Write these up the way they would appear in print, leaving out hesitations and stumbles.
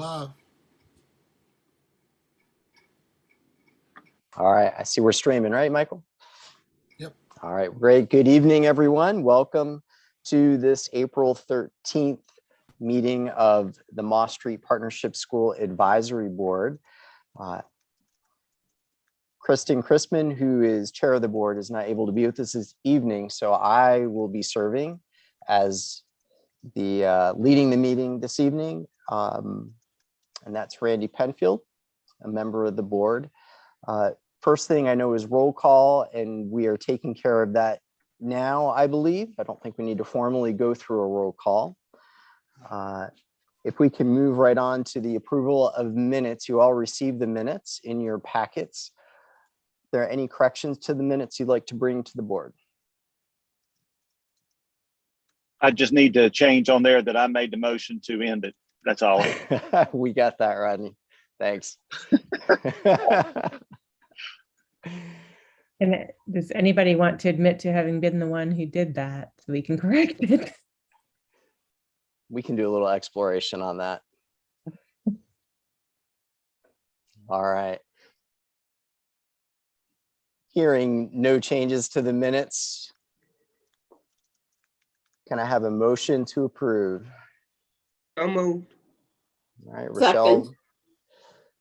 Live. All right, I see we're streaming, right, Michael? Yep. All right, great. Good evening, everyone. Welcome to this April 13th meeting of the Moss Street Partnership School Advisory Board. Kristen Chrisman, who is chair of the board, is not able to be with us this evening, so I will be serving as the leading the meeting this evening, and that's Randy Penfield, a member of the board. First thing I know is roll call, and we are taking care of that now, I believe. I don't think we need to formally go through a roll call. If we can move right on to the approval of minutes, you all received the minutes in your packets. Are there any corrections to the minutes you'd like to bring to the board? I just need to change on there that I made the motion to end it. That's all. We got that, Rodney. Thanks. And does anybody want to admit to having been the one who did that so we can correct it? We can do a little exploration on that. All right. Hearing no changes to the minutes, can I have a motion to approve? So moved. All right, Second.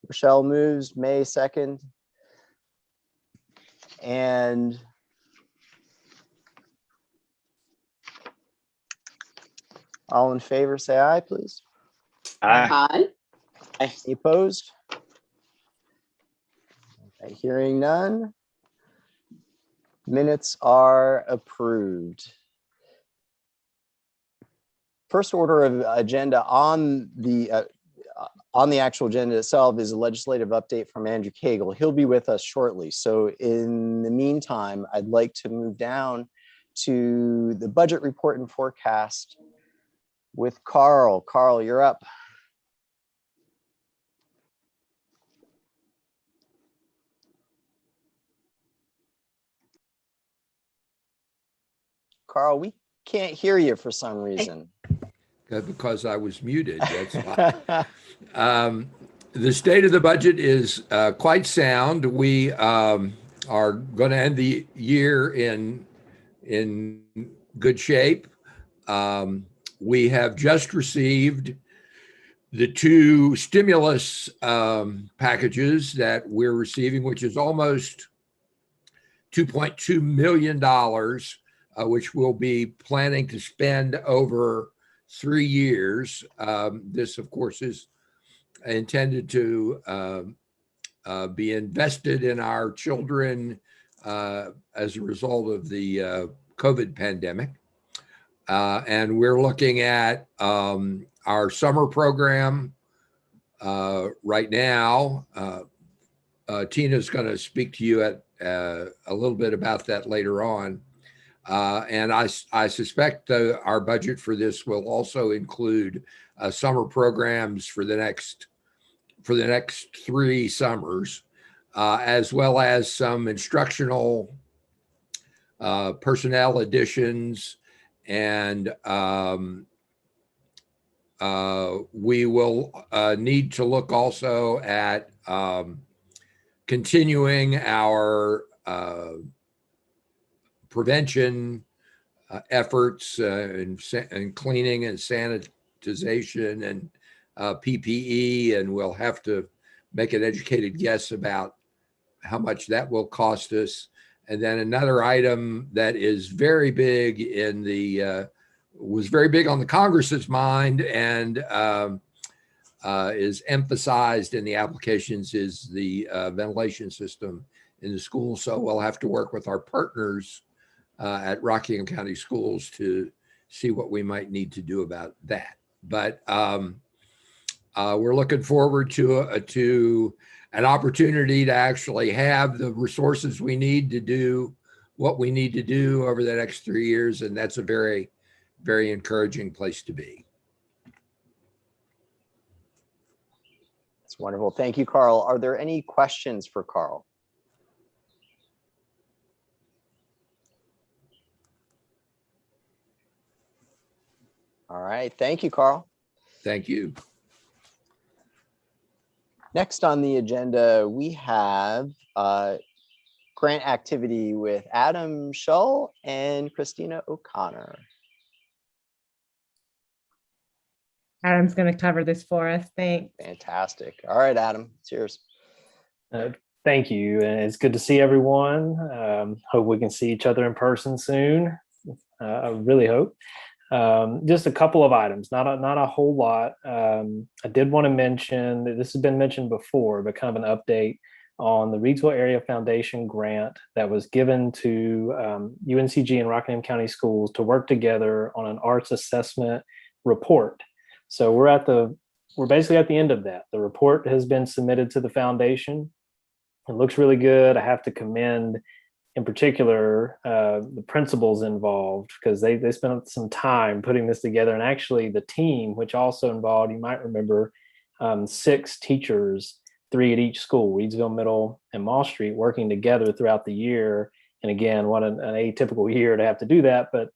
Rochelle moves, May second. And all in favor, say aye, please. Aye. Aye. Any opposed? Okay, hearing none. Minutes are approved. First order of agenda on the actual agenda itself is a legislative update from Andrew Cagle. He'll be with us shortly. So in the meantime, I'd like to move down to the budget report and forecast with Carl. Carl, you're up. Carl, we can't hear you for some reason. Because I was muted, that's why. The state of the budget is quite sound. We are going to end the year in good shape. We have just received the two stimulus packages that we're receiving, which is almost $2.2 million, which we'll be planning to spend over 3 years. This, of course, is intended to be invested in our children as a result of the COVID pandemic. And we're looking at our summer program right now. Tina's going to speak to you at a little bit about that later on. And I suspect our budget for this will also include summer programs for the next 3 summers, as well as some instructional personnel additions. And we will need to look also at continuing our prevention efforts and cleaning and sanitization and PPE, and we'll have to make an educated guess about how much that will cost us. And then another item that is very big was very big on the Congress's mind and is emphasized in the applications is the ventilation system in the school. So we'll have to work with our partners at Rockingham County Schools to see what we might need to do about that. But we're looking forward to an opportunity to actually have the resources we need to do what we need to do over the next 3 years. And that's a very, very encouraging place to be. That's wonderful. Thank you, Carl. Are there any questions for Carl? All right. Thank you, Carl. Thank you. Next on the agenda, we have grant activity with Adam Shull and Christina O'Connor. Adam's going to cover this for us. Thanks. Fantastic. All right, Adam, it's yours. Thank you. And it's good to see everyone. Hope we can see each other in person soon. I really hope. Just a couple of items, not a whole lot. I did want to mention that this has been mentioned before, but kind of an update on the Reidsville Area Foundation grant that was given to UNCG and Rockingham County Schools to work together on an arts assessment report. So we're basically at the end of that. The report has been submitted to the foundation. It looks really good. I have to commend, in particular, the principals involved, because they spent some time putting this together. And actually the team, which also involved, you might remember, 6 teachers, 3 at each school, Reidsville Middle and Mall Street, working together throughout the year. And again, what an atypical year to have to do that. But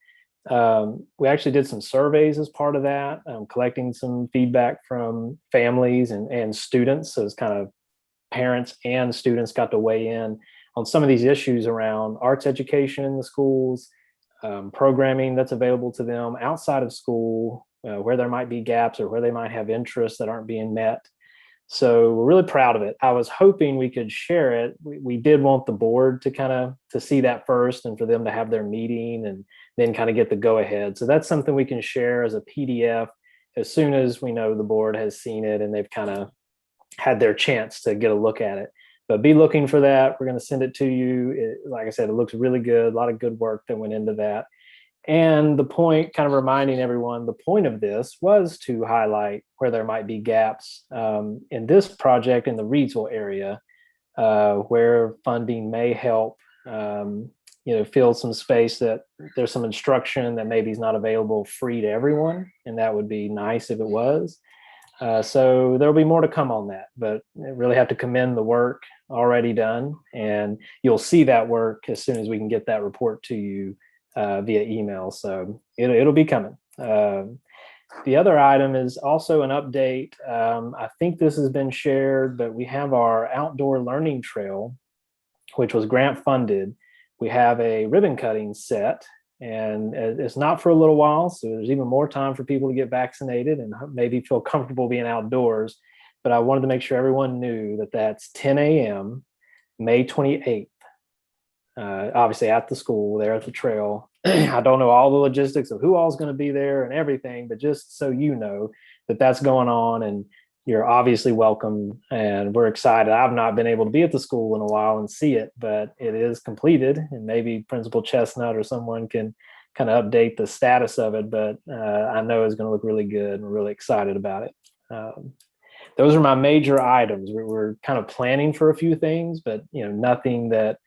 we actually did some surveys as part of that, collecting some feedback from families and students. So it's kind of parents and students got to weigh in on some of these issues around arts education in the schools, programming that's available to them outside of school, where there might be gaps or where they might have interests that aren't being met. So we're really proud of it. I was hoping we could share it. We did want the board to see that first and for them to have their meeting and then kind of get the go ahead. So that's something we can share as a PDF as soon as we know the board has seen it and they've kind of had their chance to get a look at it. But be looking for that. We're going to send it to you. Like I said, it looks really good. A lot of good work that went into that. And the point, kind of reminding everyone, the point of this was to highlight where there might be gaps in this project in the Reidsville area, where funding may help, fill some space that there's some instruction that maybe is not available free to everyone. And that would be nice if it was. So there'll be more to come on that, but I really have to commend the work already done. And you'll see that work as soon as we can get that report to you via email. So it'll be coming. The other item is also an update. I think this has been shared, but we have our outdoor learning trail, which was grant funded. We have a ribbon cutting set, and it's not for a little while. So there's even more time for people to get vaccinated and maybe feel comfortable being outdoors. But I wanted to make sure everyone knew that that's 10 a.m., May 28th. Obviously at the school there at the trail. I don't know all the logistics of who all's going to be there and everything, but just so you know that that's going on and you're obviously welcome and we're excited. I've not been able to be at the school in a while and see it, but it is completed and maybe Principal Chestnut or someone can kind of update the status of it, but I know it's going to look really good and we're really excited about it. Those are my major items. We're kind of planning for a few things, but nothing that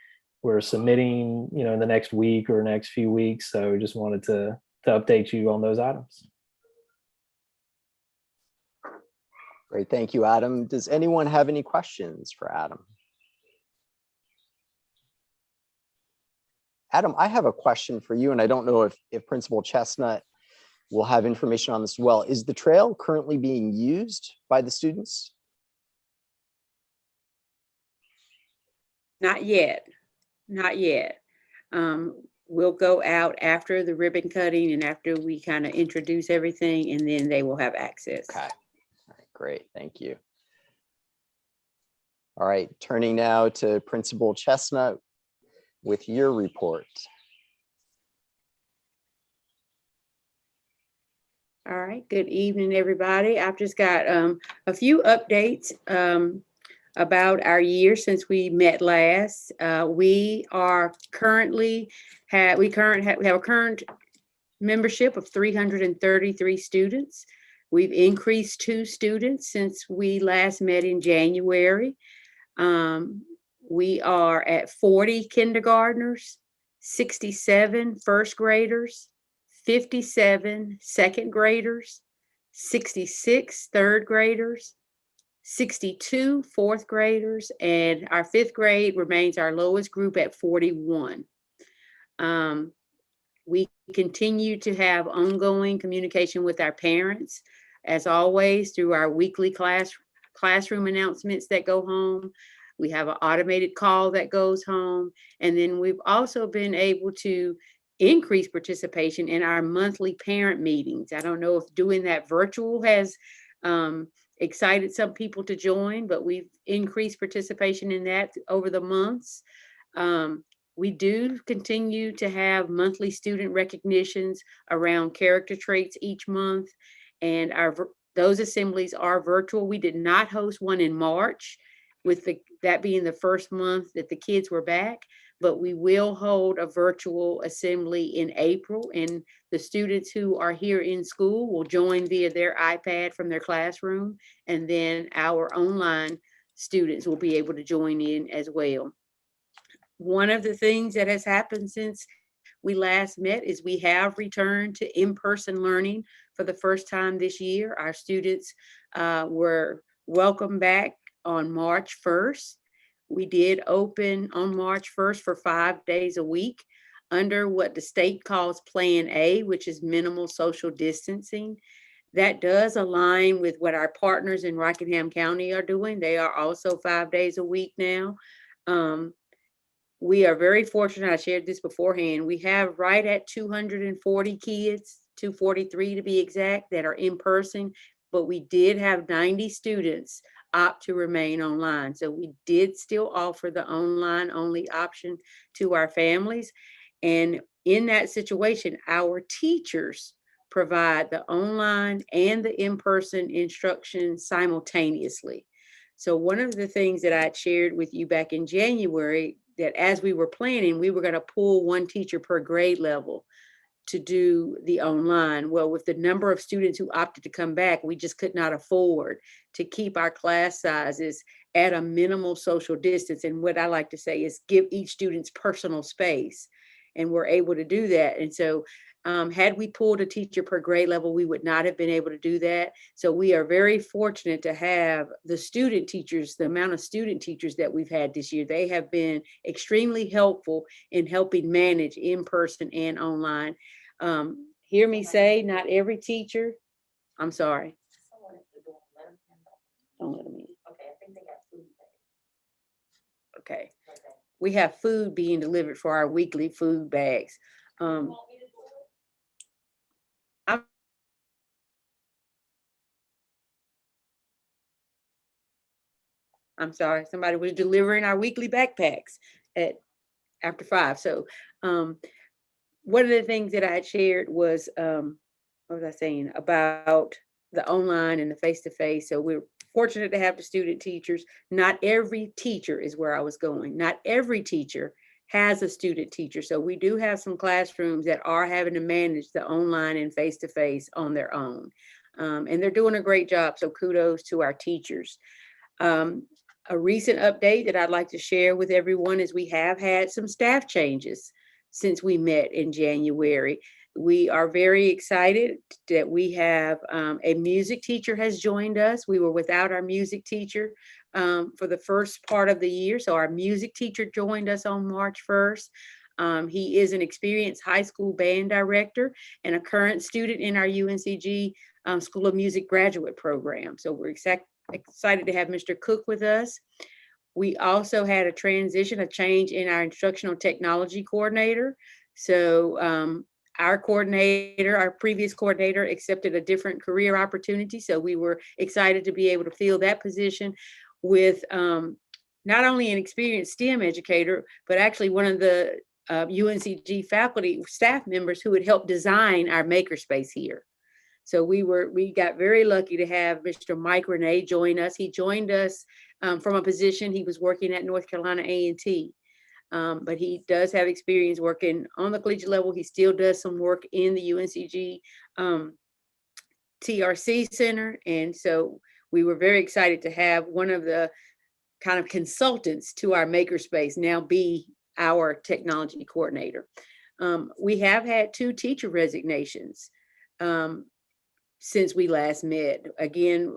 we're submitting, in the next week or next few weeks. So just wanted to update you on those items. Great, thank you, Adam. Does anyone have any questions for Adam? Adam, I have a question for you, and I don't know if Principal Chestnut will have information on this as well. Is the trail currently being used by the students? Not yet. Not yet. We'll go out after the ribbon cutting and after we kind of introduce everything, and then they will have access. Okay. All right, great. Thank you. All right, turning now to Principal Chestnut with your report. All right. Good evening, everybody. I've just got a few updates about our year since we met last. We are currently have a current membership of 333 students. We've increased 2 students since we last met in January. We are at 40 kindergartners, 67 first graders, 57 second graders, 66 third graders, 62 fourth graders, and our 5th grade remains our lowest group at 41. We continue to have ongoing communication with our parents, as always, through our weekly class classroom announcements that go home. We have an automated call that goes home. And then we've also been able to increase participation in our monthly parent meetings. I don't know if doing that virtual has excited some people to join, but we've increased participation in that over the months. We do continue to have monthly student recognitions around character traits each month, and those assemblies are virtual. We did not host one in March, with that being the first month that the kids were back, but we will hold a virtual assembly in April, and the students who are here in school will join via their iPad from their classroom, and then our online students will be able to join in as well. One of the things that has happened since we last met is we have returned to in-person learning for the first time this year. Our students were welcome back on March 1st. We did open on March 1st for 5 days a week under what the state calls Plan A, which is minimal social distancing. That does align with what our partners in Rockingham County are doing. They are also 5 days a week now. We are very fortunate. I shared this beforehand. We have right at 240 kids, 243 to be exact, that are in person, but we did have 90 students opt to remain online. So we did still offer the online only option to our families. And in that situation, our teachers provide the online and the in-person instruction simultaneously. So one of the things that I shared with you back in January, that as we were planning, we were going to pull one teacher per grade level to do the online. Well, with the number of students who opted to come back, we just could not afford to keep our class sizes at a minimal social distance. And what I like to say is give each student's personal space. And we're able to do that. And so had we pulled a teacher per grade level, we would not have been able to do that. So we are very fortunate to have the student teachers, the amount of student teachers that we've had this year. They have been extremely helpful in helping manage in person and online. Hear me say, not every teacher, I'm sorry. Don't let them in. Okay, I think they got food. Okay. We have food being delivered for our weekly food bags. I'm sorry, somebody was delivering our weekly backpacks after 5. So one of the things that I had shared was, what was I saying about the online and the face-to-face. So we're fortunate to have the student teachers. Not every teacher is where I was going. Not every teacher has a student teacher. So we do have some classrooms that are having to manage the online and face-to-face on their own. And they're doing a great job. So kudos to our teachers. A recent update that I'd like to share with everyone is we have had some staff changes since we met in January. We are very excited that we have a music teacher has joined us. We were without our music teacher for the first part of the year. So our music teacher joined us on March 1st. He is an experienced high school band director and a current student in our UNCG School of Music graduate program. So we're excited to have Mr. Cook with us. We also had a change in our instructional technology coordinator. So our previous coordinator accepted a different career opportunity. So we were excited to be able to fill that position with not only an experienced STEM educator, but actually one of the UNCG faculty staff members who had helped design our makerspace here. So we got very lucky to have Mr. Mike Renee join us. He joined us from a position he was working at North Carolina A&T. But he does have experience working on the collegiate level. He still does some work in the UNCG TRC Center. And so we were very excited to have one of the kind of consultants to our makerspace now be our technology coordinator. We have had 2 teacher resignations since we last met. Again,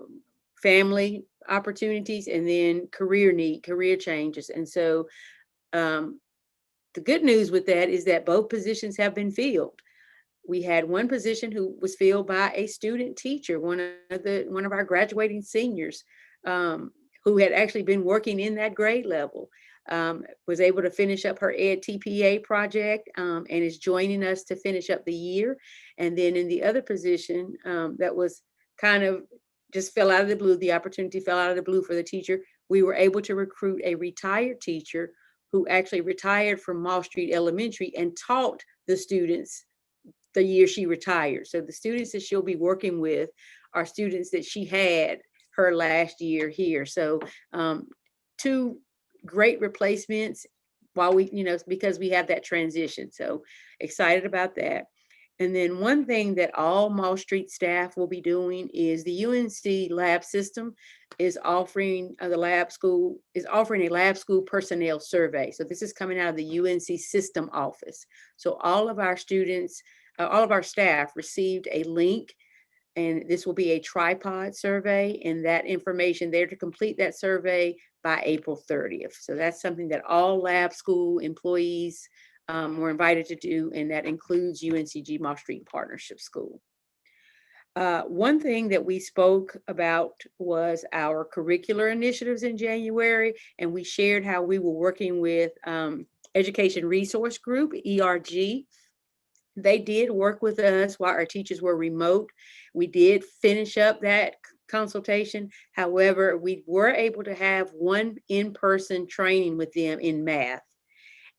family opportunities and then career changes. And so the good news with that is that both positions have been filled. We had one position who was filled by a student teacher, one of our graduating seniors. who had actually been working in that grade level, was able to finish up her Ed TPA project, and is joining us to finish up the year. And then in the other position, that was kind of just fell out of the blue, the opportunity fell out of the blue for the teacher. We were able to recruit a retired teacher who actually retired from Mall Street Elementary and taught the students the year she retired. So the students that she'll be working with are students that she had her last year here. So two great replacements while we, because we have that transition. So excited about that. And then one thing that all Mall Street staff will be doing is the UNC lab system is offering a lab school personnel survey. So this is coming out of the UNC system office. So all of our students, all of our staff received a link, and this will be a tripod survey, and that information there to complete that survey by April 30th. So that's something that all lab school employees were invited to do, and that includes UNCG Mall Street Partnership School. One thing that we spoke about was our curricular initiatives in January, and we shared how we were working with Education Resource Group, ERG. They did work with us while our teachers were remote. We did finish up that consultation. However, we were able to have one in-person training with them in math.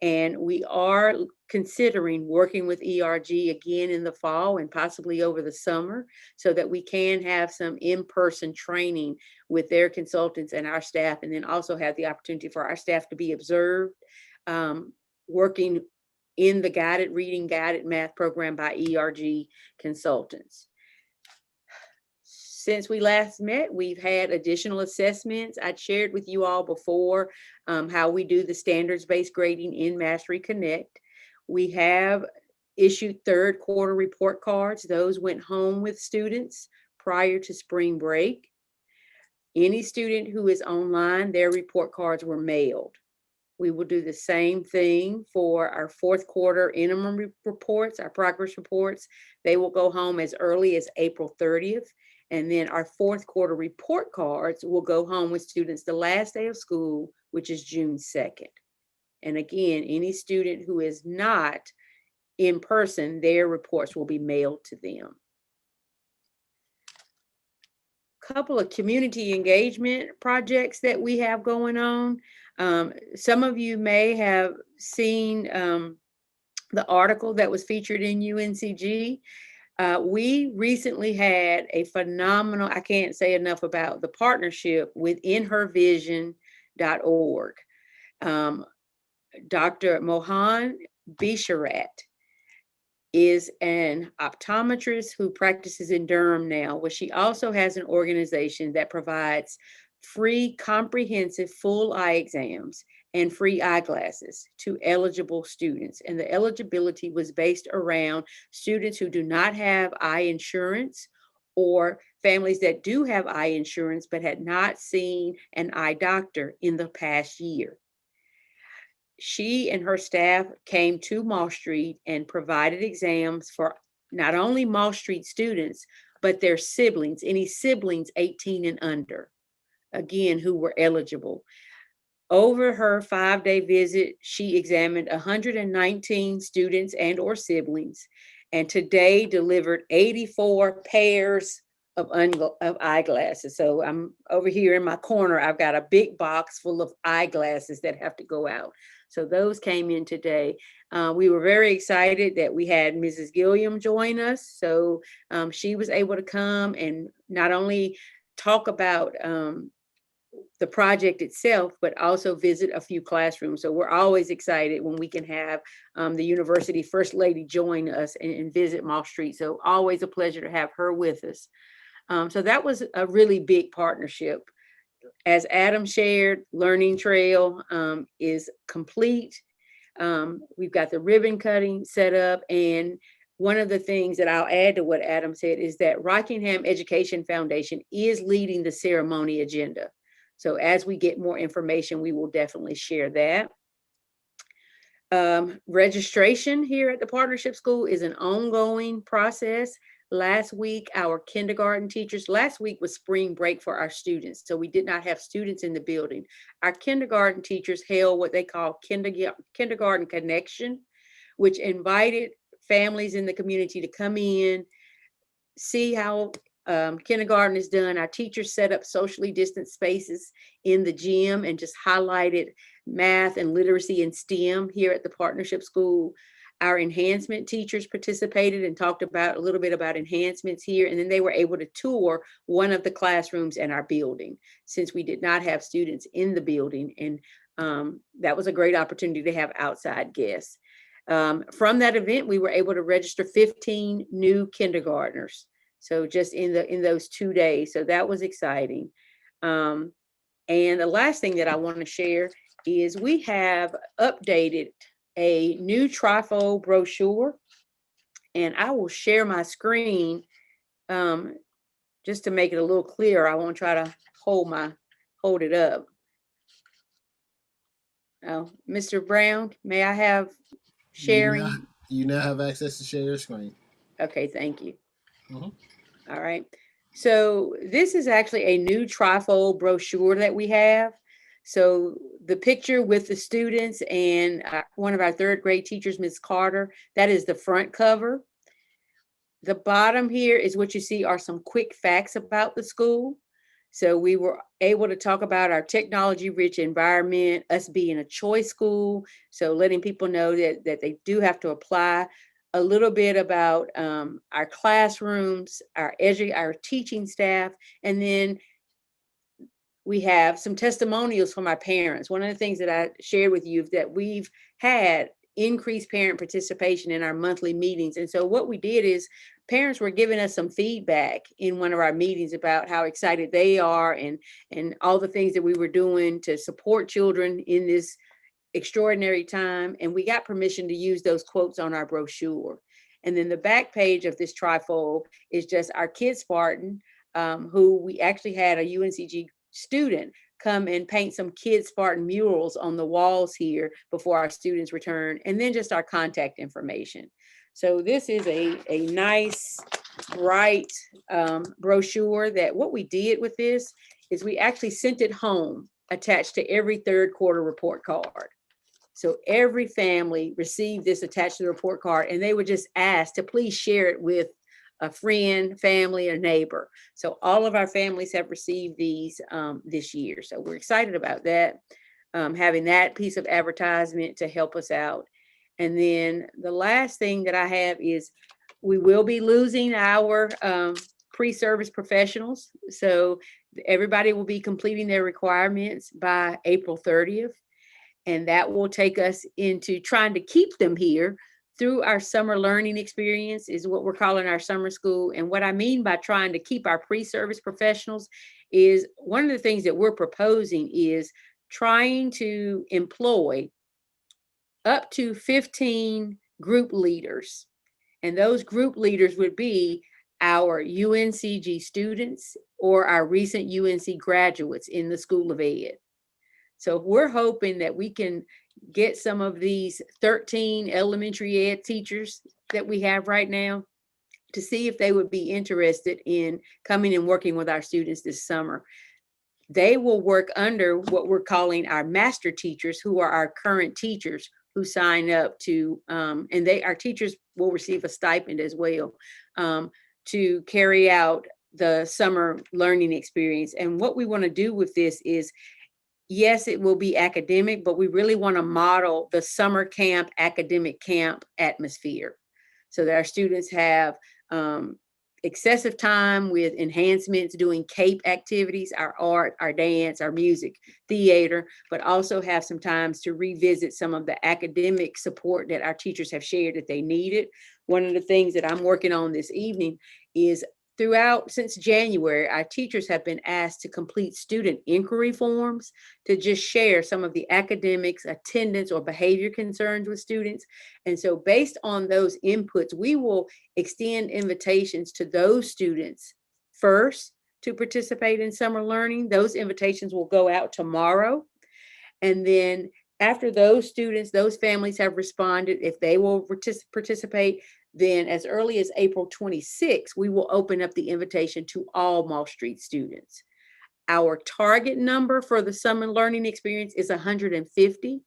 And we are considering working with ERG again in the fall and possibly over the summer, so that we can have some in-person training with their consultants and our staff, and then also have the opportunity for our staff to be observed, working in the guided reading, guided math program by ERG consultants. Since we last met, we've had additional assessments. I'd shared with you all before how we do the standards-based grading in Mastery Connect. We have issued third quarter report cards. Those went home with students prior to spring break. Any student who is online, their report cards were mailed. We will do the same thing for our fourth quarter interim reports, our progress reports. They will go home as early as April 30th. And then our fourth quarter report cards will go home with students the last day of school, which is June 2nd. And again, any student who is not in person, their reports will be mailed to them. Couple of community engagement projects that we have going on. Some of you may have seen the article that was featured in UNCG. We recently had a phenomenal, I can't say enough about the partnership with inhervision.org. Dr. Mohan Bisharat is an optometrist who practices in Durham now, where she also has an organization that provides free comprehensive full eye exams and free eyeglasses to eligible students. And the eligibility was based around students who do not have eye insurance, or families that do have eye insurance but had not seen an eye doctor in the past year. She and her staff came to Mall Street and provided exams for not only Mall Street students, but their siblings, any siblings 18 and under, again, who were eligible. Over her 5-day visit, she examined 119 students and or siblings, and today delivered 84 pairs of eyeglasses. So I'm over here in my corner, I've got a big box full of eyeglasses that have to go out. So those came in today. We were very excited that we had Mrs. Gilliam join us. So she was able to come and not only talk about the project itself, but also visit a few classrooms. So we're always excited when we can have the university first lady join us and visit Mall Street. So always a pleasure to have her with us. So that was a really big partnership. As Adam shared, Learning Trail is complete. We've got the ribbon cutting set up. And one of the things that I'll add to what Adam said is that Rockingham Education Foundation is leading the ceremony agenda. So as we get more information, we will definitely share that. Registration here at the Partnership School is an ongoing process. last week, our kindergarten teachers, last week was spring break for our students, so we did not have students in the building. Our kindergarten teachers held what they call kindergarten connection, which invited families in the community to come in, see how kindergarten is done. Our teachers set up socially distant spaces in the gym and just highlighted math and literacy and STEM here at the partnership school. Our enhancement teachers participated and talked about a little bit about enhancements here. And then they were able to tour one of the classrooms in our building since we did not have students in the building. And that was a great opportunity to have outside guests. From that event, we were able to register 15 new kindergartners. So just in those 2 days. So that was exciting. And the last thing that I want to share is we have updated a new trifold brochure, and I will share my screen just to make it a little clearer. I won't try to hold it up. Oh, Mr. Brown, may I have sharing? You now have access to share your screen. Okay, thank you. Mhm. All right. So this is actually a new trifold brochure that we have. So the picture with the students and one of our third grade teachers, Ms. Carter, that is the front cover. The bottom here is what you see are some quick facts about the school. So we were able to talk about our technology-rich environment, us being a choice school. So letting people know that they do have to apply. A little bit about our classrooms, our teaching staff, and then we have some testimonials from our parents. One of the things that I shared with you is that we've had increased parent participation in our monthly meetings. And so what we did is parents were giving us some feedback in one of our meetings about how excited they are and all the things that we were doing to support children in this extraordinary time. And we got permission to use those quotes on our brochure. And then the back page of this trifold is just our Kid Spartan, who we actually had a UNCG student come and paint some Kid Spartan murals on the walls here before our students return, and then just our contact information. So this is a nice, bright brochure that what we did with this is we actually sent it home attached to every third quarter report card. So every family received this attached to the report card, and they were just asked to please share it with a friend, family, or neighbor. So all of our families have received these this year. So we're excited about that, having that piece of advertisement to help us out. And then the last thing that I have is we will be losing our pre-service professionals. So everybody will be completing their requirements by April 30th. And that will take us into trying to keep them here through our summer learning experience is what we're calling our summer school. And what I mean by trying to keep our pre-service professionals is one of the things that we're proposing is trying to employ up to 15 group leaders. And those group leaders would be our UNCG students or our recent UNC graduates in the School of Ed. So we're hoping that we can get some of these 13 elementary ed teachers that we have right now to see if they would be interested in coming and working with our students this summer. They will work under what we're calling our master teachers, who are our current teachers who sign up to, and our teachers will receive a stipend as well to carry out the summer learning experience. And what we want to do with this is, yes, it will be academic, but we really want to model the summer camp, academic camp atmosphere so that our students have excessive time with enhancements, doing CAPE activities, our art, our dance, our music, theater, but also have some times to revisit some of the academic support that our teachers have shared that they needed. One of the things that I'm working on this evening is since January, our teachers have been asked to complete student inquiry forms to just share some of the academics, attendance, or behavior concerns with students. And so based on those inputs, we will extend invitations to those students first to participate in summer learning. Those invitations will go out tomorrow. And then after those students, those families have responded, if they will participate, then as early as April 26th, we will open up the invitation to all Moss Street students. Our target number for the summer learning experience is 150.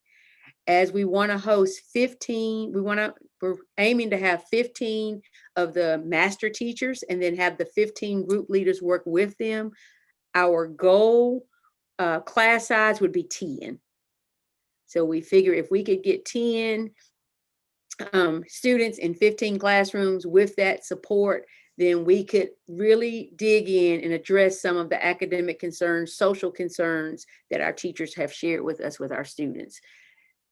As we want to host 15, we're aiming to have 15 of the master teachers and then have the 15 group leaders work with them. Our goal class size would be 10. So we figure if we could get 10 students in 15 classrooms with that support, then we could really dig in and address some of the academic concerns, social concerns that our teachers have shared with us with our students.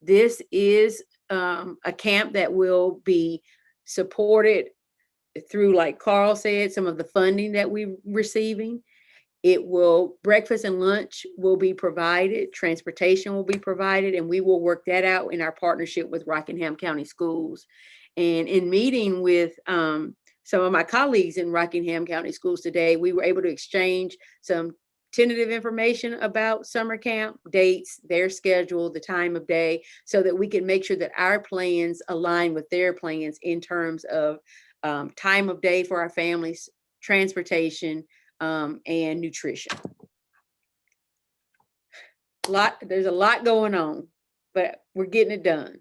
This is a camp that will be supported through, like Carl said, some of the funding that we're receiving. Breakfast and lunch will be provided, transportation will be provided, and we will work that out in our partnership with Rockingham County Schools. And in meeting with some of my colleagues in Rockingham County Schools today, we were able to exchange some tentative information about summer camp, dates, their schedule, the time of day, so that we can make sure that our plans align with their plans in terms of time of day for our families, transportation, and nutrition. There's a lot going on, but we're getting it done.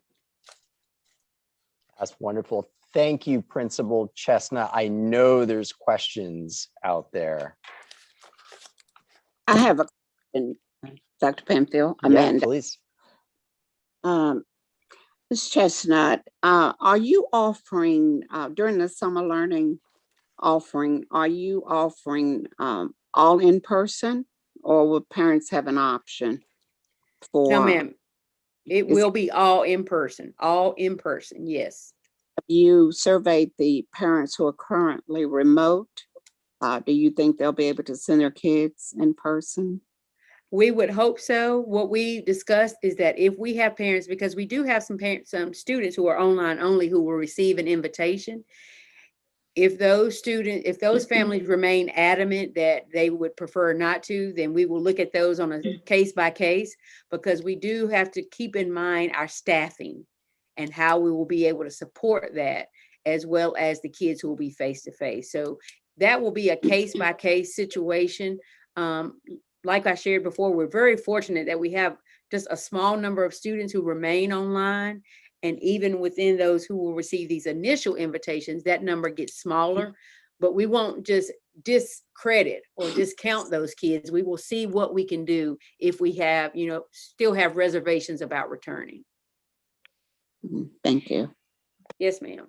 That's wonderful. Thank you, Principal Chestnut. I know there's questions out there. I have a question, Dr. Penfield, Yeah, Amanda. please. Ms. Chestnut, are you offering, during the summer learning offering, are you offering all in person, or will parents have an option for? No, ma'am. It will be all in person, yes. Have you surveyed the parents who are currently remote? Do you think they'll be able to send their kids in person? We would hope so. What we discussed is that if we have parents, because we do have some students who are online only who will receive an invitation. If those families remain adamant that they would prefer not to, then we will look at those on a case by case, because we do have to keep in mind our staffing and how we will be able to support that, as well as the kids who will be face to face. So that will be a case by case situation. Like I shared before, we're very fortunate that we have just a small number of students who remain online. And even within those who will receive these initial invitations, that number gets smaller. But we won't just discredit or discount those kids. We will see what we can do if we have, still have reservations about returning. Thank you. Yes, ma'am.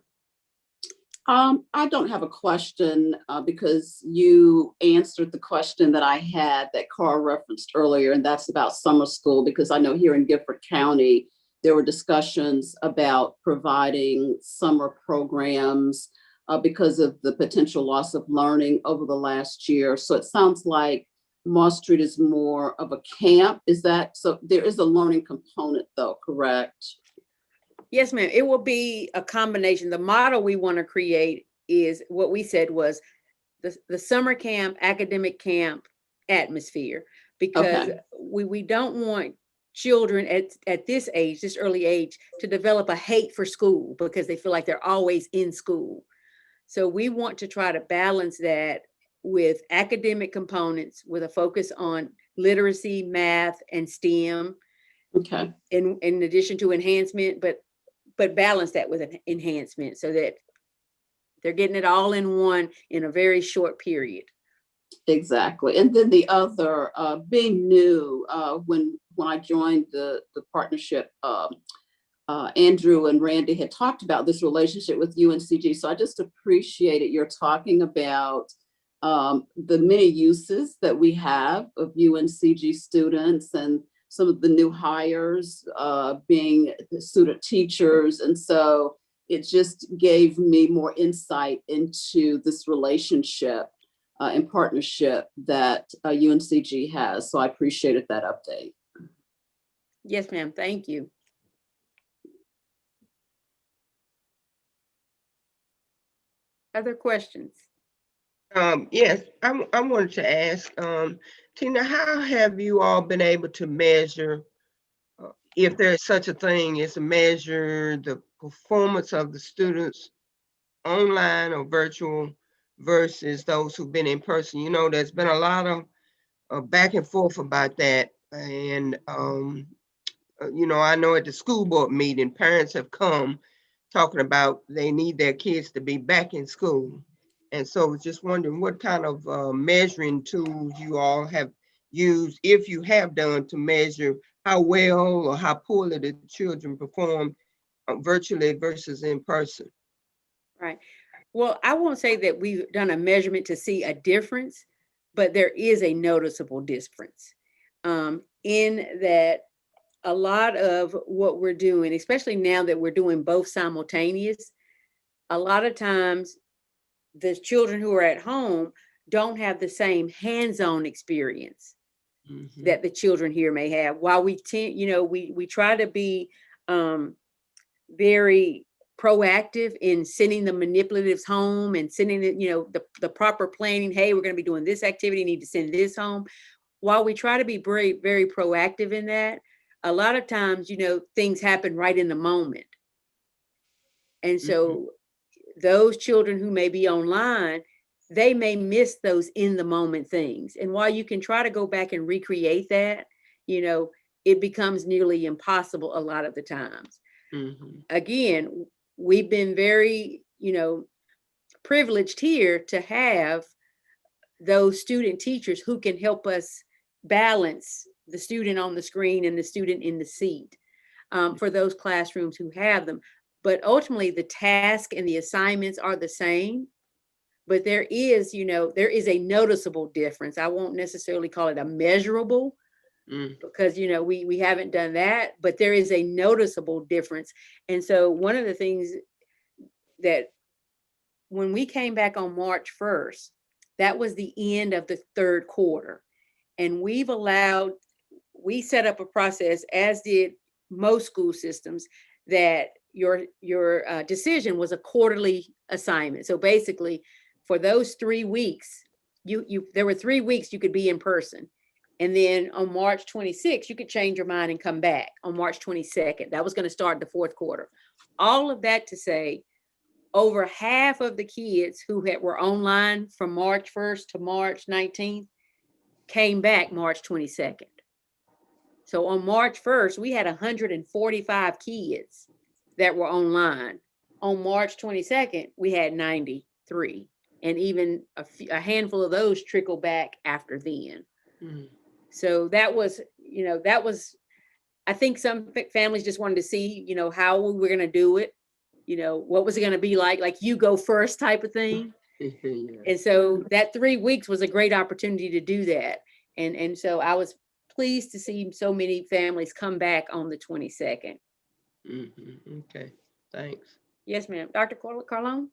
I don't have a question because you answered the question that I had that Carl referenced earlier, and that's about summer school, because I know here in Gifford County, there were discussions about providing summer programs because of the potential loss of learning over the last year. So it sounds like Moss Street is more of a camp. Is that so? There is a learning component though, correct? Yes, ma'am. It will be a combination. The model we want to create is what we said was the summer camp, academic camp atmosphere, because we don't want children at this age, this early age, to develop a hate for school because they feel like they're always in school. So we want to try to balance that with academic components with a focus on literacy, math, and STEM. Okay. In addition to enhancement, but balance that with an enhancement so that they're getting it all in one in a very short period. Exactly. And then the other, being new, when I joined the partnership, Andrew and Randy had talked about this relationship with UNCG. So I just appreciated your talking about the many uses that we have of UNCG students and some of the new hires being student teachers. And so it just gave me more insight into this relationship and partnership that UNCG has. So I appreciated that update. Yes, ma'am. Thank you. Other questions? Yes, I wanted to ask, Tina, how have you all been able to measure, if there's such a thing as a measure, the performance of the students online or virtual versus those who've been in person. You know, there's been a lot of back and forth about that. And, you know, I know at the school board meeting, parents have come talking about they need their kids to be back in school. And so just wondering what kind of measuring tools you all have used, if you have done, to measure how well or how poorly the children perform virtually versus in person. Right. Well, I won't say that we've done a measurement to see a difference, but there is a noticeable difference in that a lot of what we're doing, especially now that we're doing both simultaneous, a lot of times the children who are at home don't have the same hands-on experience that the children here may have. While we tend, you know, we try to be very proactive in sending the manipulatives home and sending it, you know, the proper planning. Hey, we're going to be doing this activity, need to send this home. While we try to be very, very proactive in that, a lot of times, you know, things happen right in the moment. And so those children who may be online, they may miss those in the moment things. And while you can try to go back and recreate that, you know, it becomes nearly impossible a lot of the times. Again, we've been very, you know, privileged here to have those student teachers who can help us balance the student on the screen and the student in the seat for those classrooms who have them. But ultimately, the task and the assignments are the same. But there is, you know, there is a noticeable difference. I won't necessarily call it a measurable, because, you know, we haven't done that, but there is a noticeable difference. And so one of the things that when we came back on March 1st, that was the end of the third quarter. And we set up a process, as did most school systems, that your decision was a quarterly assignment. So basically, for those 3 weeks, there were 3 weeks you could be in person. And then on March 26th, you could change your mind and come back on March 22nd. That was going to start the fourth quarter. All of that to say, over half of the kids who were online from March 1st to March 19th came back March 22nd. So on March 1st, we had 145 kids that were online. On March 22nd, we had 93. And even a handful of those trickled back after then. So that was, you know, I think some families just wanted to see, you know, how we were going to do it. You know, what was it going to be like you go first type of thing. And so that 3 weeks was a great opportunity to do that. And so I was pleased to see so many families come back on the 22nd. Okay, thanks. Yes, ma'am. Dr. Carlone?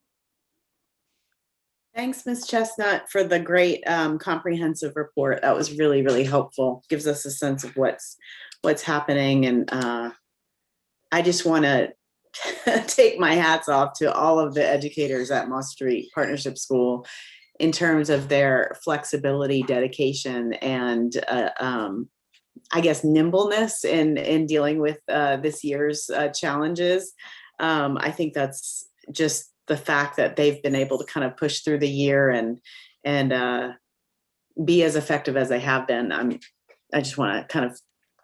Thanks, Ms. Chestnut, for the great comprehensive report. That was really, really helpful. Gives us a sense of what's happening. And I just want to take my hats off to all of the educators at Moss Street Partnership School in terms of their flexibility, dedication, and I guess nimbleness in dealing with this year's challenges. I think that's just the fact that they've been able to kind of push through the year and be as effective as they have been. I just want to kind of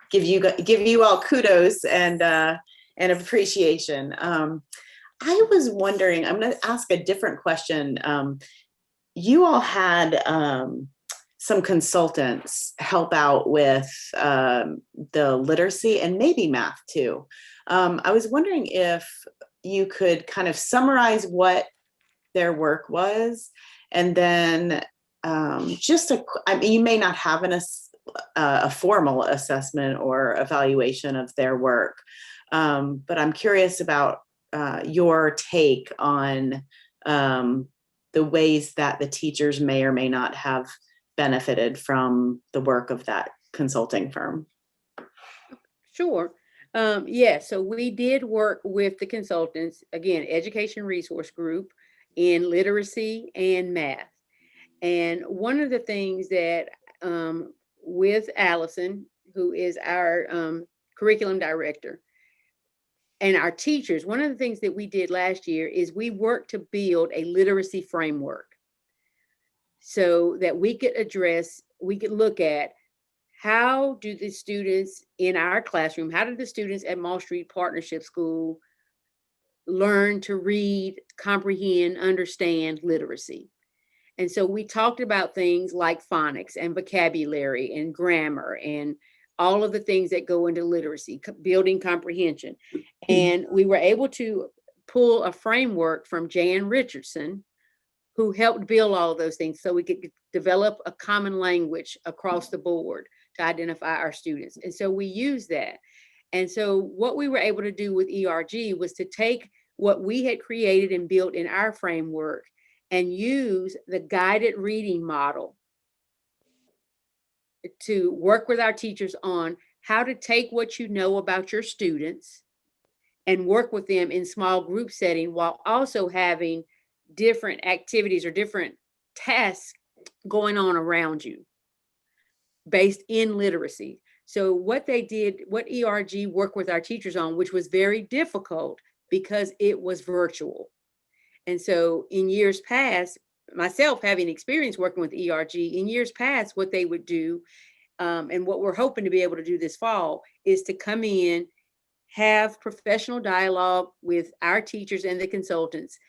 give you all kudos and appreciation. I was wondering, I'm going to ask a different question. You all had some consultants help out with the literacy and maybe math too. I was wondering if you could kind of summarize what their work was, and then I mean, you may not have a formal assessment or evaluation of their work, but I'm curious about your take on the ways that the teachers may or may not have benefited from the work of that consulting firm. Sure. Yeah, so we did work with the consultants, again, Education Resource Group, in literacy and math. And one of the things that with Allison, who is our curriculum director, and our teachers, one of the things that we did last year is we worked to build a literacy framework so that we could look at how do the students in our classroom, how do the students at Mall Street Partnership School learn to read, comprehend, understand literacy? And so we talked about things like phonics and vocabulary and grammar and all of the things that go into literacy, building comprehension. And we were able to pull a framework from Jan Richardson, who helped build all of those things so we could develop a common language across the board to identify our students. And so we use that. And so what we were able to do with ERG was to take what we had created and built in our framework and use the guided reading model to work with our teachers on how to take what you know about your students and work with them in small group setting while also having different activities or different tasks going on around you based in literacy. So what they did, what ERG worked with our teachers on, which was very difficult because it was virtual. And so in years past, myself having experience working with ERG, in years past, what they would do, and what we're hoping to be able to do this fall, is to come in, have professional dialogue with our teachers and the consultants,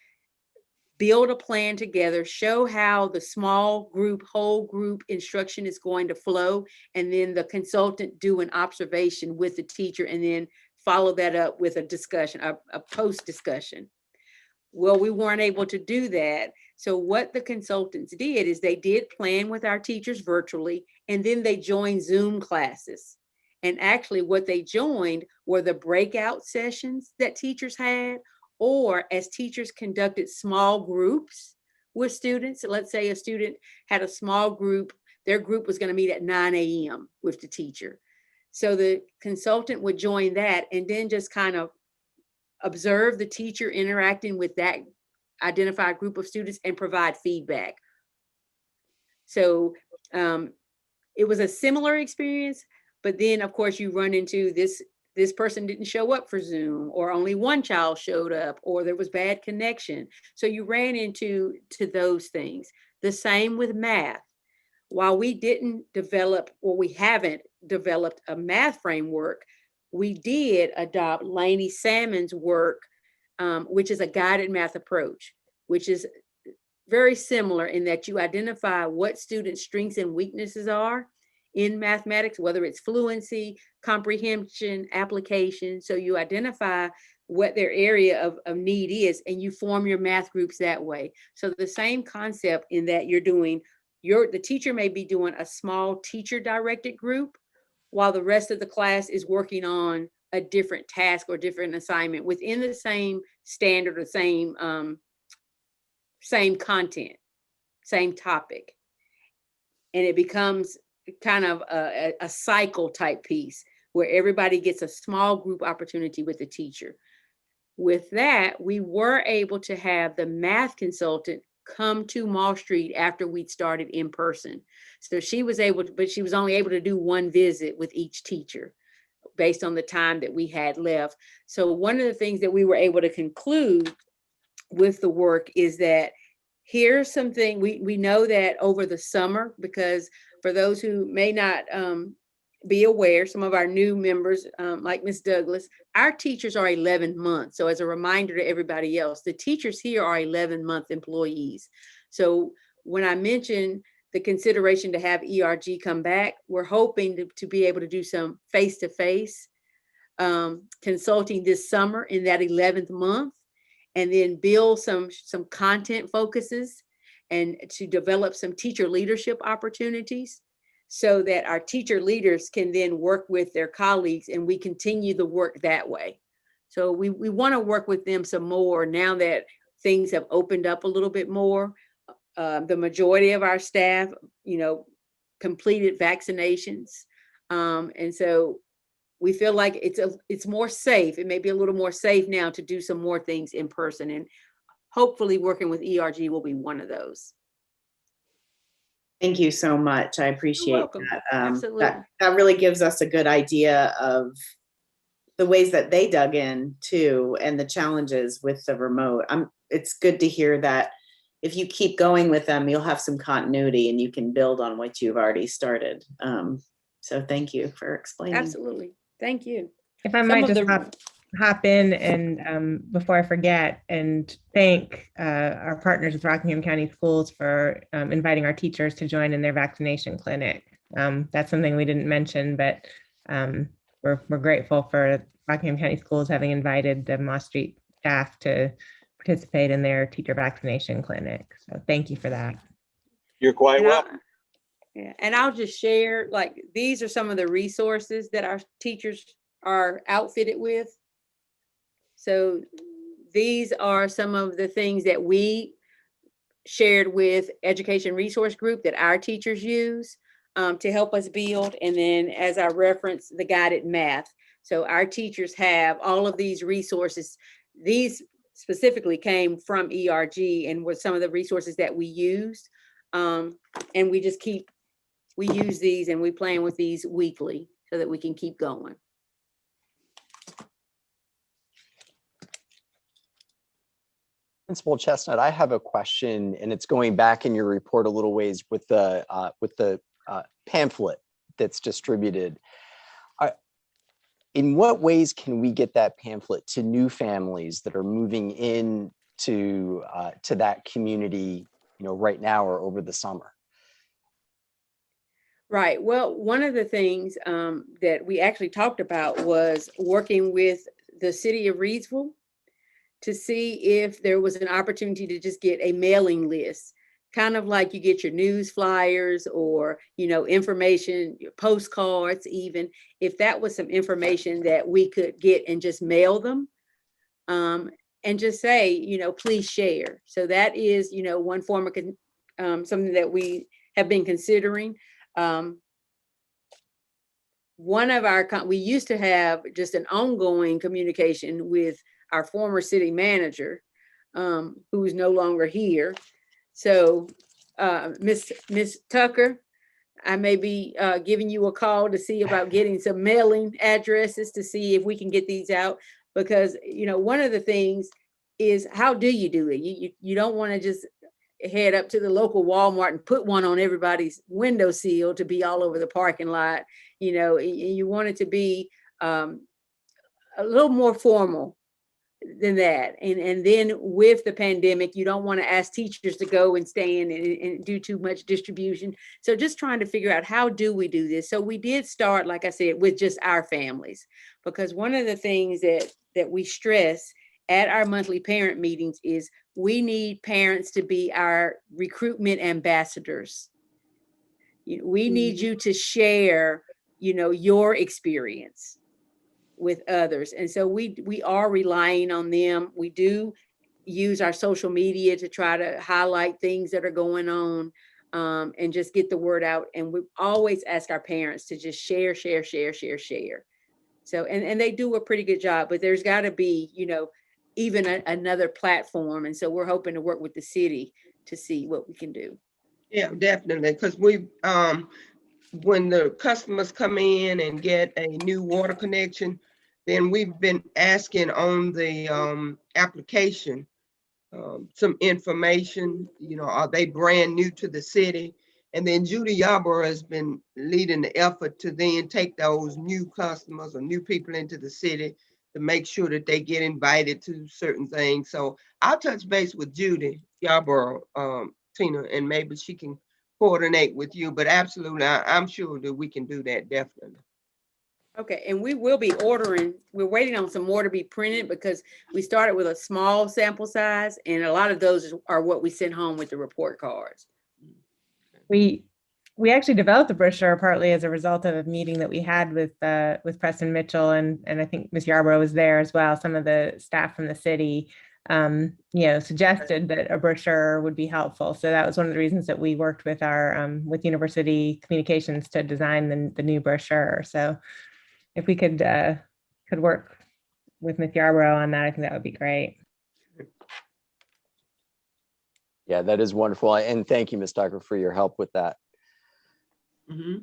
build a plan together, show how the small group, whole group instruction is going to flow, and then the consultant do an observation with the teacher and then follow that up with a discussion, a post discussion. Well, we weren't able to do that. So what the consultants did is they did plan with our teachers virtually, and then they joined Zoom classes. And actually what they joined were the breakout sessions that teachers had, or as teachers conducted small groups with students. Let's say a student had a small group, their group was going to meet at 9 a.m. with the teacher. So the consultant would join that and then just kind of observe the teacher interacting with that identified group of students and provide feedback. So it was a similar experience, but then of course you run into this person didn't show up for Zoom, or only one child showed up, or there was bad connection. So you ran into those things. The same with math. While we didn't develop, or we haven't developed a math framework, we did adopt Lainey Salmon's work, which is a guided math approach, which is very similar in that you identify what students' strengths and weaknesses are in mathematics, whether it's fluency, comprehension, application. So you identify what their area of need is, and you form your math groups that way. So the same concept in that you're doing, the teacher may be doing a small teacher-directed group, while the rest of the class is working on a different task or different assignment within the same standard or same content, same topic. And it becomes kind of a cycle type piece where everybody gets a small group opportunity with the teacher. With that, we were able to have the math consultant come to Mall Street after we'd started in person. So she was able to, but she was only able to do one visit with each teacher based on the time that we had left. So one of the things that we were able to conclude with the work is that here's something we know that over the summer, because for those who may not be aware, some of our new members, like Ms. Douglas, our teachers are 11 months. So as a reminder to everybody else, the teachers here are 11-month employees. So when I mentioned the consideration to have ERG come back, we're hoping to be able to do some face-to-face consulting this summer in that 11th month, and then build some content focuses and to develop some teacher leadership opportunities so that our teacher leaders can then work with their colleagues and we continue the work that way. So we want to work with them some more now that things have opened up a little bit more. The majority of our staff, completed vaccinations. And so we feel like it's more safe. It may be a little more safe now to do some more things in person, and hopefully working with ERG will be one of those. Thank you so much. I appreciate welcome. that. Absolutely. That really gives us a good idea of the ways that they dug in too, and the challenges with the remote. It's good to hear that if you keep going with them, you'll have some continuity and you can build on what you've already started. So thank you for explaining. Absolutely. Thank you. If I Some might of just the- hop in and before I forget, and thank our partners with Rockingham County Schools for inviting our teachers to join in their vaccination clinic. That's something we didn't mention, but we're grateful for Rockingham County Schools having invited the Moss Street staff to participate in their teacher vaccination clinic. So thank you for that. You're quite And welcome. Yeah, and I'll just share, like, these are some of the resources that our teachers are outfitted with. So these are some of the things that we shared with Education Resource Group that our teachers use to help us build. And then as I referenced, the guided math. So our teachers have all of these resources. These specifically came from ERG and were some of the resources that we used. And we use these and we plan with these weekly so that we can keep going. Principal Chestnut, I have a question, and it's going back in your report a little ways with the pamphlet that's distributed. In what ways can we get that pamphlet to new families that are moving in to that community, right now or over the summer? Right. Well, one of the things that we actually talked about was working with the city of Reidsville to see if there was an opportunity to just get a mailing list, kind of like you get your news flyers or, information, your postcards, even if that was some information that we could get and just mail them and just say, please share. So that is, one form of something that we have been considering. We used to have just an ongoing communication with our former city manager, who's no longer here. So Miss Tucker, I may be giving you a call to see about getting some mailing addresses to see if we can get these out. Because, one of the things is, how do you do it? You don't want to just head up to the local Walmart and put one on everybody's windowsill to be all over the parking lot. You want it to be a little more formal than that. And then with the pandemic, you don't want to ask teachers to go and stand and do too much distribution. So just trying to figure out, how do we do this? So we did start, like I said, with just our families, because one of the things that we stress at our monthly parent meetings is we need parents to be our recruitment ambassadors. We need you to share, your experience with others. And so we are relying on them. We do use our social media to try to highlight things that are going on and just get the word out. And we always ask our parents to just share. So, and they do a pretty good job, but there's got to be, even another platform. And so we're hoping to work with the city to see what we can do. Yeah, definitely. Because when the customers come in and get a new water connection, then we've been asking on the application some information, are they brand new to the city? And then Judy Yarborough has been leading the effort to then take those new customers or new people into the city to make sure that they get invited to certain things. So I'll touch base with Judy Yarborough, Tina, and maybe she can coordinate with you. But absolutely, I'm sure that we can do that, definitely. Okay, and we will be ordering, we're waiting on some more to be printed because we started with a small sample size, and a lot of those are what we sent home with the report cards. We actually developed the brochure partly as a result of a meeting that we had with Preston Mitchell, and I think Ms. Yarborough was there as well. Some of the staff from the city, suggested that a brochure would be helpful. So that was one of the reasons that we worked with with University Communications to design the new brochure. So if we could work with Ms. Yarborough on that, I think that would be great. Yeah, that is wonderful. And thank you, Ms. Tucker, for your help with that. Mm-hmm.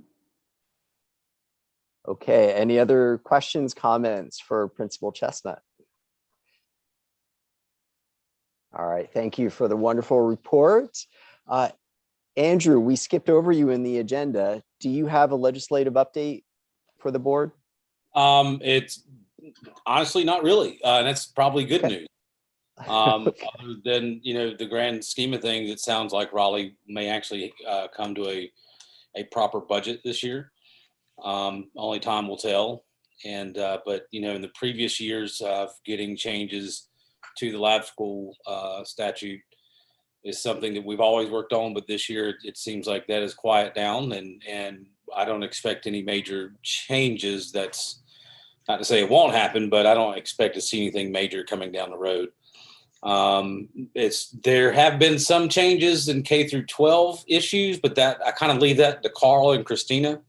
Okay, any other questions, comments for Principal Chestnut? All right, thank you for the wonderful report. Andrew, we skipped over you in the agenda. Do you have a legislative update for the board? It's honestly not really, and that's probably good Okay. news. Okay. Other than, the grand scheme of things, it sounds like Raleigh may actually come to a proper budget this year. Only time will tell. And but in the previous years of getting changes to the lab school statute is something that we've always worked on, but this year it seems like that has quiet down, and I don't expect any major changes. That's not to say it won't happen, but I don't expect to see anything major coming down the road. There have been some changes in K through 12 issues, but that I kind of leave that to Carl and Christina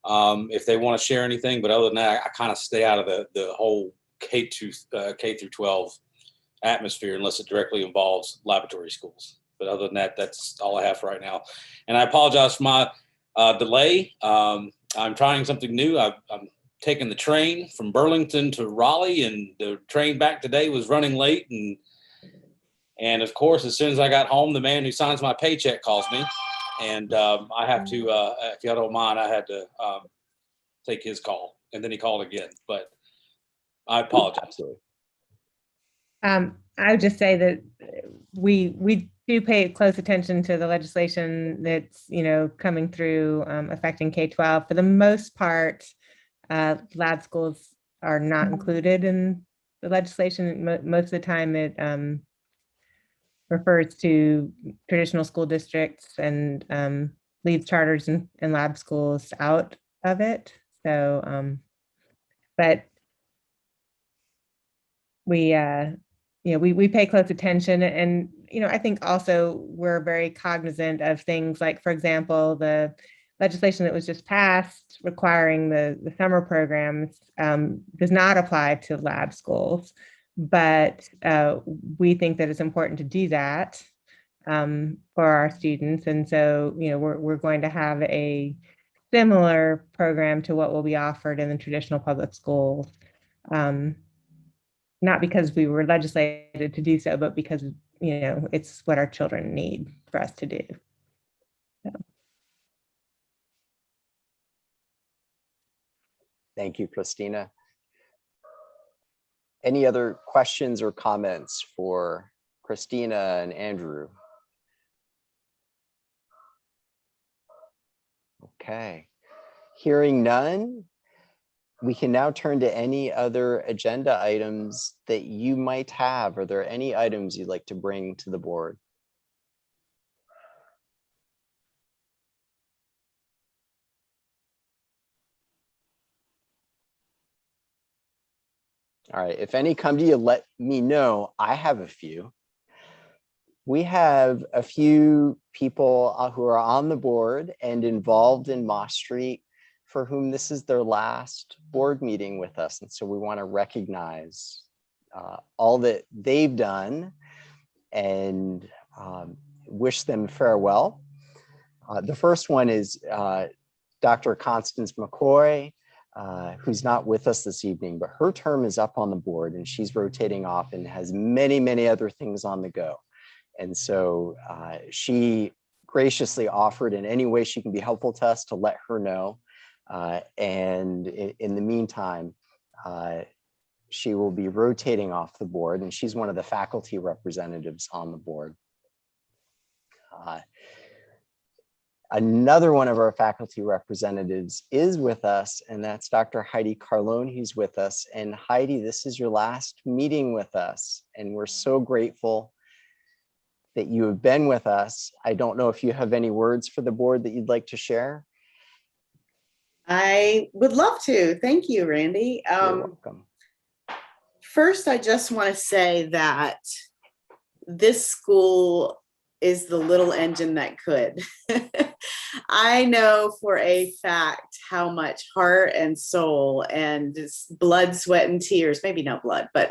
if they want to share anything. But other than that, I kind of stay out of the whole K through 12 atmosphere unless it directly involves laboratory schools. But other than that, that's all I have for right now. And I apologize for my delay. I'm trying something new. I'm taking the train from Burlington to Raleigh, and the train back today was running late. And of course, as soon as I got home, the man who signs my paycheck calls me, and I have to, if y'all don't mind, I had to take his call, and then he called again. But I apologize. Absolutely. I would just say that we do pay close attention to the legislation that's coming through affecting K-12. For the most part, lab schools are not included in the legislation. Most of the time, it refers to traditional school districts and leaves charters and lab schools out of it. So, but we pay close attention, and I think also we're very cognizant of things like, for example, the legislation that was just passed requiring the summer programs does not apply to lab schools, but we think that it's important to do that for our students, and so we're going to have a similar program to what will be offered in the traditional public schools. Not because we were legislated to do so, but because, it's what our children need for us to do. So. Thank you, Christina. Any other questions or comments for Christina and Andrew? Okay, hearing none, we can now turn to any other agenda items that you might have. Are there any items you'd like to bring to the board? All right, if any come to you, let me know. I have a few. We have a few people who are on the board and involved in Moss Street for whom this is their last board meeting with us. And so we want to recognize all that they've done and wish them farewell. The first one is Dr. Constance McCoy, who's not with us this evening, but her term is up on the board and she's rotating off and has many, many other things on the go. And so she graciously offered in any way she can be helpful to us to let her know. And in the meantime, she will be rotating off the board, and she's one of the faculty representatives on the board. Another one of our faculty representatives is with us, and that's Dr. Heidi Carlone, who's with us. And Heidi, this is your last meeting with us, and we're so grateful that you have been with us. I don't know if you have any words for the board that you'd like to share. I would love to. Thank you, Randy. You're welcome. First, I just want to say that this school is the little engine that could. I know for a fact how much heart and soul and just blood, sweat, and tears, maybe no blood, but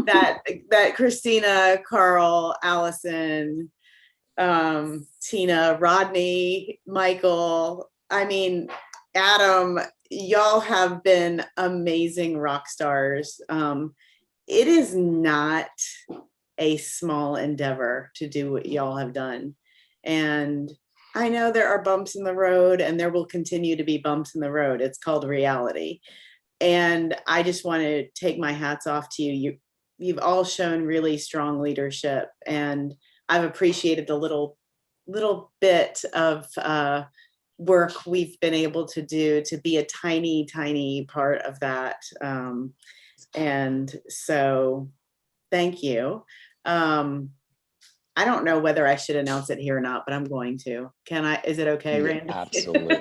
that Christina, Carl, Allison, Tina, Rodney, Michael, I mean, Adam, y'all have been amazing rock stars. It is not a small endeavor to do what y'all have done. And I know there are bumps in the road, and there will continue to be bumps in the road. It's called reality. And I just want to take my hats off to you. You've all shown really strong leadership, and I've appreciated the little bit of work we've been able to do to be a tiny, tiny part of that. And so thank you. I don't know whether I should announce it here or not, but I'm going to. Can I? Is it okay, Randy? Absolutely.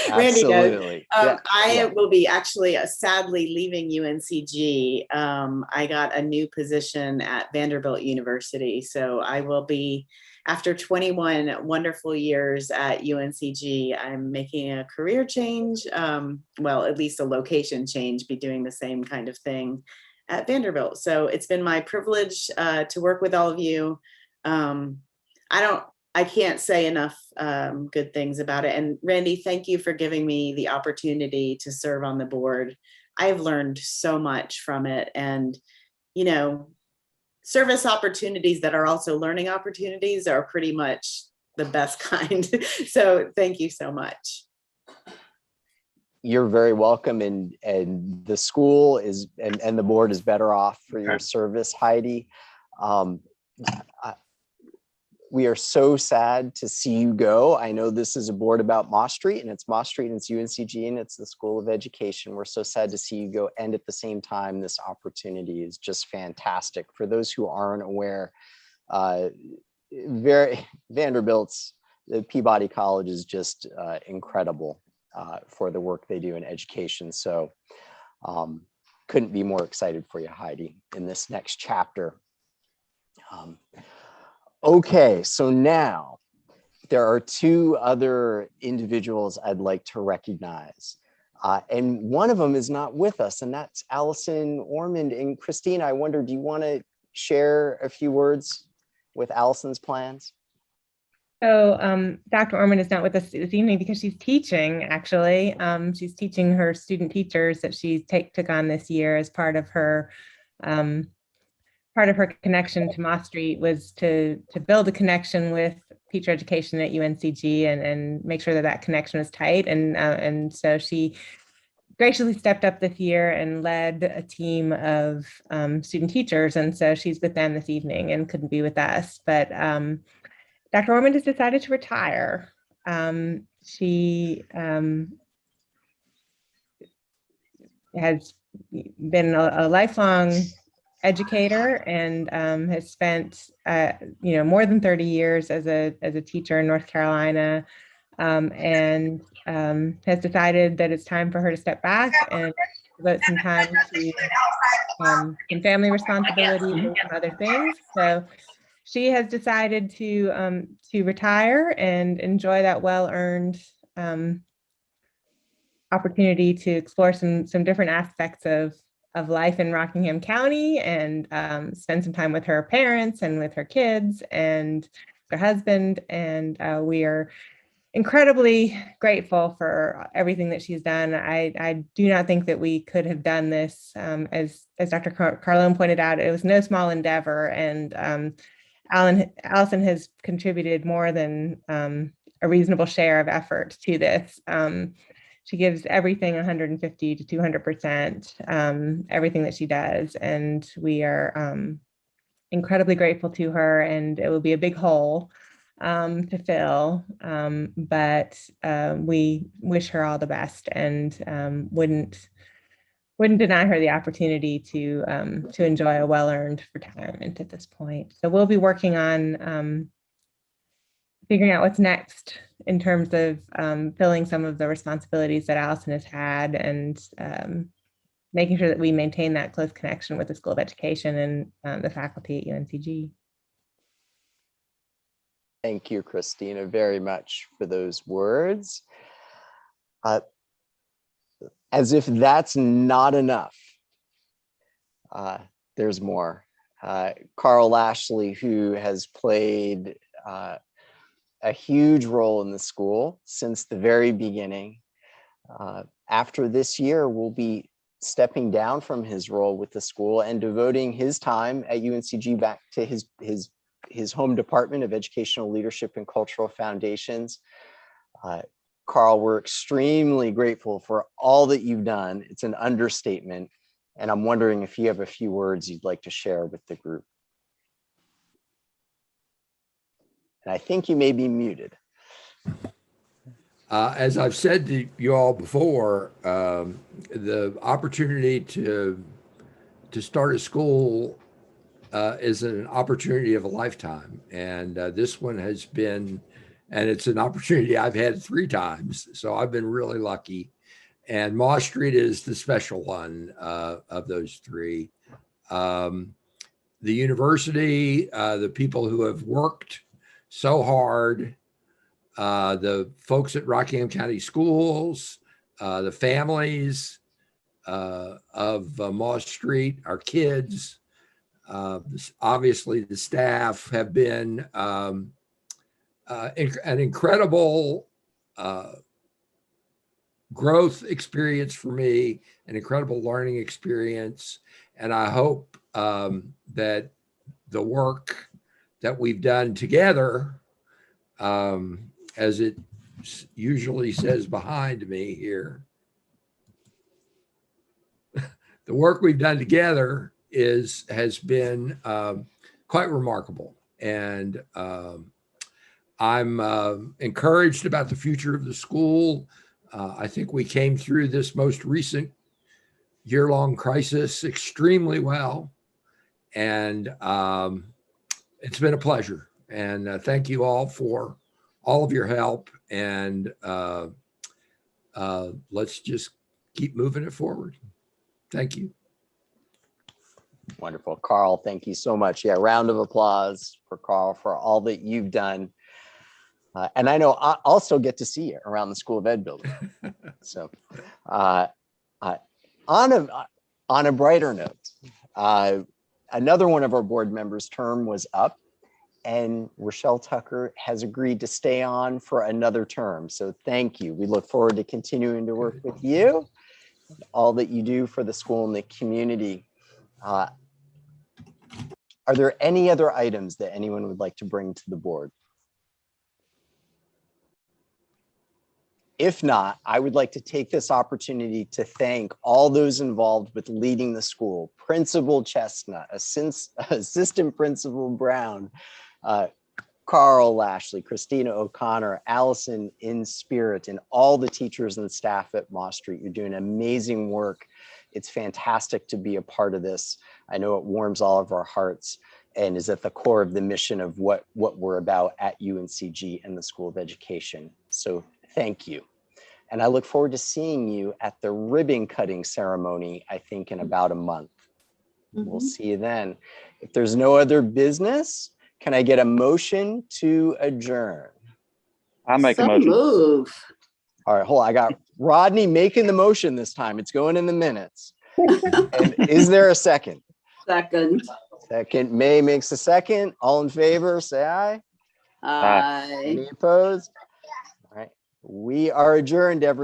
Randy knows. Absolutely. I will be actually sadly leaving UNCG. I got a new position at Vanderbilt University. So I will be, after 21 wonderful years at UNCG, I'm making a career change. Well, at least a location change, be doing the same kind of thing at Vanderbilt. So it's been my privilege to work with all of you. I can't say enough good things about it. And Randy, thank you for giving me the opportunity to serve on the board. I've learned so much from it, and, you know, service opportunities that are also learning opportunities are pretty much the best kind. So thank you so much. You're very welcome, and the school is and the board is better off for your service, Heidi. We are so sad to see you go. I know this is a board about Moss Street, and it's Moss Street, and it's UNCG, and it's the School of Education. We're so sad to see you go. And at the same time, this opportunity is just fantastic. For those who aren't aware, Vanderbilt's, the Peabody College is just incredible for the work they do in education. So couldn't be more excited for you, Heidi, in this next chapter. Okay, so now there are two other individuals I'd like to recognize. And one of them is not with us, and that's Allison Ormond. And Christina, I wonder, do you want to share a few words with Allison's plans? So Dr. Ormond is not with us this evening because she's teaching, actually. She's teaching her student teachers that she took on this year as part of her connection to Moss Street was to build a connection with teacher education at UNCG and make sure that that connection was tight. And so she graciously stepped up this year and led a team of student teachers. And so she's with them this evening and couldn't be with us. But Dr. Ormond has decided to retire. She has been a lifelong educator and has spent more than 30 years as a teacher in North Carolina, and has decided that it's time for her to step back and devote some time to some family responsibilities and some other things. So she has decided to retire and enjoy that well-earned opportunity to explore some different aspects of life in Rockingham County and spend some time with her parents and with her kids and her husband. And we are incredibly grateful for everything that she's done. I do not think that we could have done this. As Dr. Carlone pointed out, it was no small endeavor. And Allison has contributed more than a reasonable share of effort to this. She gives everything 150 to 200%, everything that she does. And we are incredibly grateful to her, and it will be a big hole to fill. But we wish her all the best and wouldn't deny her the opportunity to enjoy a well-earned retirement at this point. So we'll be working on figuring out what's next in terms of filling some of the responsibilities that Allison has had, and making sure that we maintain that close connection with the School of Education and the faculty at UNCG. Thank you, Christina, very much for those words. As if that's not enough, there's more. Carl Lashley, who has played a huge role in the school since the very beginning, After this year, will be stepping down from his role with the school and devoting his time at UNCG back to his home department of Educational Leadership and Cultural Foundations. Carl, we're extremely grateful for all that you've done. It's an understatement. And I'm wondering if you have a few words you'd like to share with the group. And I think you may be muted. As I've said to you all before, the opportunity to start a school is an opportunity of a lifetime. And this one has been, and it's an opportunity I've had 3 times. So I've been really lucky. And Moss Street is the special one of those 3. The university, the people who have worked so hard, the folks at Rockingham County Schools, the families of Moss Street, our kids, obviously the staff have been an incredible growth experience for me, an incredible learning experience. And I hope that the work that we've done together, as it usually says behind me here, the work we've done together has been quite remarkable. And I'm encouraged about the future of the school. I think we came through this most recent year-long crisis extremely well. And it's been a pleasure. And thank you all for all of your help. And let's just keep moving it forward. Thank you. Wonderful. Carl, thank you so much. Yeah, round of applause for Carl for all that you've done. And I know I also get to see you around the School of Ed building. So on a brighter note, another one of our board members' term was up, and Rochelle Tucker has agreed to stay on for another term. So thank you. We look forward to continuing to work with you, all that you do for the school and the community. Are there any other items that anyone would like to bring to the board? If not, I would like to take this opportunity to thank all those involved with leading the school: Principal Chestnut, Assistant Principal Brown, Carl Lashley, Christina O'Connor, Allison in Spirit, and all the teachers and staff at Moss Street. You're doing amazing work. It's fantastic to be a part of this. I know it warms all of our hearts and is at the core of the mission of what we're about at UNCG and the School of Education. So thank you. And I look forward to seeing you at the ribbon cutting ceremony, I think in about a month. We'll see you then. If there's no other business, can I get a motion to adjourn? I make a motion. Move. All right, hold on. I got Rodney making the motion this time. It's going in the minutes. And is there a second? Second. Second. May makes a second. All in favor, say aye. Aye. Any opposed? All right. We are adjourned, everyone.